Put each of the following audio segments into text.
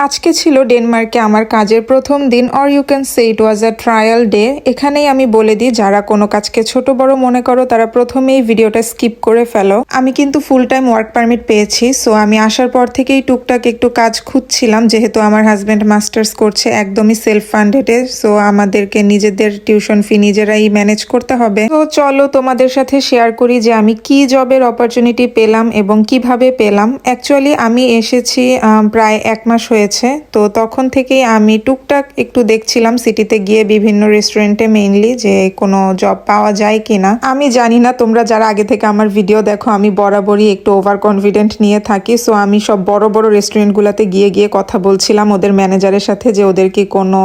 আজকে ছিল ডেনমার্কে আমার কাজের প্রথম দিন, or you can say it was a trial day. এখানেই আমি বলে দিই, যারা কোনো কাজকে ছোট বড় মনে করো তারা প্রথমেই ভিডিওটা স্কিপ করে ফেলো। আমি কিন্তু ফুল টাইম ওয়ার্ক পারমিট পেয়েছি, সো আমি আসার পর থেকেই টুকটাক একটু কাজ খুঁজছিলাম, যেহেতু আমার হাজব্যান্ড মাস্টার্স করছে একদমই সেলফ ফান্ডেডে, সো আমাদেরকে নিজেদের টিউশন ফি নিজেরাই ম্যানেজ করতে হবে। তো চলো তোমাদের সাথে শেয়ার করি যে আমি কি জবের অপরচুনিটি পেলাম এবং কিভাবে পেলাম। অ্যাকচুয়ালি আমি এসেছি প্রায় 1 মাস হয়েছে, তো তখন থেকেই আমি টুকটাক একটু দেখছিলাম সিটিতে গিয়ে বিভিন্ন রেস্টুরেন্টে মেইনলি যে কোনো জব পাওয়া যায় কিনা। আমি জানি না তোমরা যারা আগে থেকে আমার ভিডিও দেখো, আমি বরাবরই একটু ওভার কনফিডেন্ট নিয়ে থাকি, সো আমি সব বড় বড় রেস্টুরেন্টগুলোতে গিয়ে গিয়ে কথা বলছিলাম ওদের ম্যানেজারের সাথে যে ওদের কি কোনো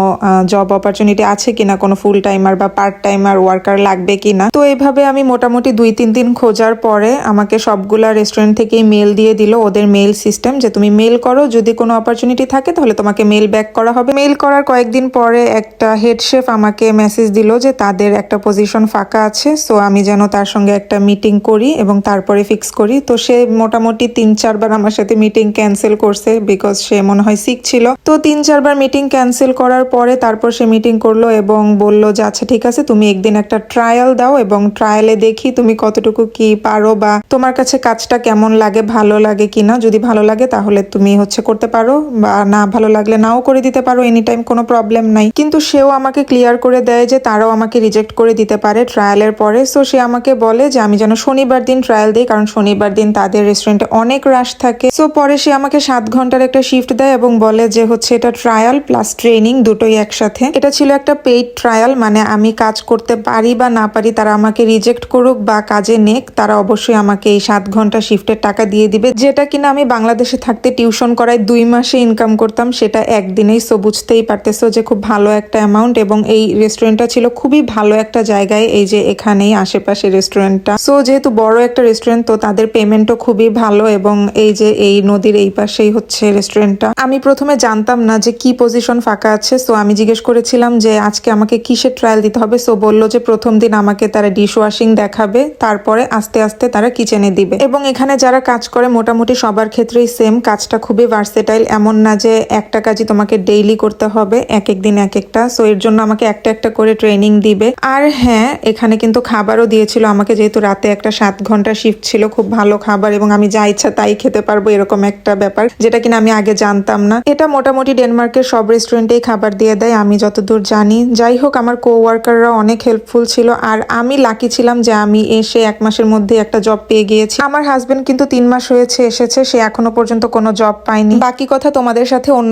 জব অপরচুনিটি আছে কিনা, কোনো ফুল টাইমার বা পার্ট টাইমার ওয়ার্কার লাগবে কিনা। তো এইভাবে আমি মোটামুটি 2-3 দিন খোঁজার পরে আমাকে সবগুলা রেস্টুরেন্ট থেকেই মেল দিয়ে দিল, ওদের মেল সিস্টেম, যে তুমি মেল করো, যদি কোনো অপরচুনিটি থাকে তাহলে তোমাকে মেল ব্যাক করা হবে। মেল করার কয়েকদিন পরে একটা হেড শেফ আমাকে মেসেজ দিল যে তাদের একটা পজিশন ফাঁকা আছে, সো আমি যেন তার সঙ্গে একটা মিটিং করি এবং তারপরে ফিক্স করি। তো সে মোটামুটি 3-4 বার আমার সাথে মিটিং ক্যান্সেল করছে, বিকজ সে মনে হয় সিক ছিল। তো 3-4 বার মিটিং ক্যান্সেল করার পরে তারপর সে মিটিং করলো এবং বলল যে আচ্ছা ঠিক আছে, তুমি একদিন একটা ট্রায়াল দাও এবং ট্রায়ালে দেখি তুমি কতটুকু কি পারো বা তোমার কাছে কাজটা কেমন লাগে, ভালো লাগে কিনা। যদি ভালো লাগে তাহলে তুমি করতে পারো, বা না ভালো লাগলে নাও করে দিতে পারো, এনি টাইম কোনো প্রবলেম নাই। কিন্তু সেও আমাকে ক্লিয়ার করে দেয় যে তারাও আমাকে রিজেক্ট করে দিতে পারে ট্রায়ালের পরে। সো সে আমাকে বলে যে আমি যেন শনিবার দিন ট্রায়াল দিই, কারণ শনিবার দিন তাদের রেস্টুরেন্টে অনেক রাশ থাকে। সো পরে সে আমাকে 7 ঘন্টার একটা শিফট দেয় এবং বলে যে এটা ট্রায়াল প্লাস ট্রেনিং দুটোই একসাথে। এটা ছিল একটা পেইড ট্রায়াল, মানে আমি কাজ করতে পারি বা না পারি, তারা আমাকে রিজেক্ট করুক বা কাজে নেক, তারা অবশ্যই আমাকে এই 7 ঘন্টা শিফটের টাকা দিয়ে দিবে, যেটা কিনা আমি বাংলাদেশে থাকতে টিউশন করায় 2 মাসে ইনকাম করতাম, সেটা একদিনেই। সো বুঝতেই পারতেছো যে খুব ভালো একটা অ্যামাউন্ট। এবং এই রেস্টুরেন্টটা ছিল খুবই ভালো একটা জায়গায়, এই যে এখানেই আশেপাশে রেস্টুরেন্টটা। সো যেহেতু বড় একটা রেস্টুরেন্ট, তো তাদের পেমেন্টও খুবই ভালো। এবং এই যে এই নদীর এই পাশেই রেস্টুরেন্টটা। আমি প্রথমে জানতাম না যে কি পজিশন ফাঁকা আছে, সো আমি জিজ্ঞেস করেছিলাম যে আজকে আমাকে কিসের ট্রায়াল দিতে হবে। সো বললো যে প্রথম দিন আমাকে তারা ডিশ ওয়াশিং দেখাবে, তারপরে আস্তে আস্তে তারা কিচেনে দিবে। এবং এখানে যারা কাজ করে মোটামুটি সবার ক্ষেত্রেই সেম, কাজটা খুবই ভার্সেটাইল, এমন না যে একটা কাজই তোমাকে ডেইলি করতে হবে, এক এক দিন এক একটা। সো এর জন্য আমাকে একটা একটা করে ট্রেনিং দিবে। আর হ্যাঁ, এখানে কিন্তু খাবারও দিয়েছিল আমাকে, যেহেতু রাতে একটা 7 ঘন্টা শিফট ছিল, খুব ভালো খাবার এবং আমি যা ইচ্ছা তাই খেতে পারবো, এরকম একটা ব্যাপার, যেটা কিনা আমি আগে জানতাম না। এটা মোটামুটি ডেনমার্কের সব রেস্টুরেন্টেই খাবার দিয়ে দেয় আমি যতদূর জানি। যাই হোক, আমার কো ওয়ার্কাররা অনেক হেল্পফুল ছিল, আর আমি লাকি ছিলাম যে আমি এসে 1 মাসের মধ্যে একটা জব পেয়ে গিয়েছি। আমার হাজবেন্ড কিন্তু 3 মাস হয়েছে এসেছে, সে এখনো পর্যন্ত কোনো জব পায়নি। বাকি কথা তোমাদের সাথে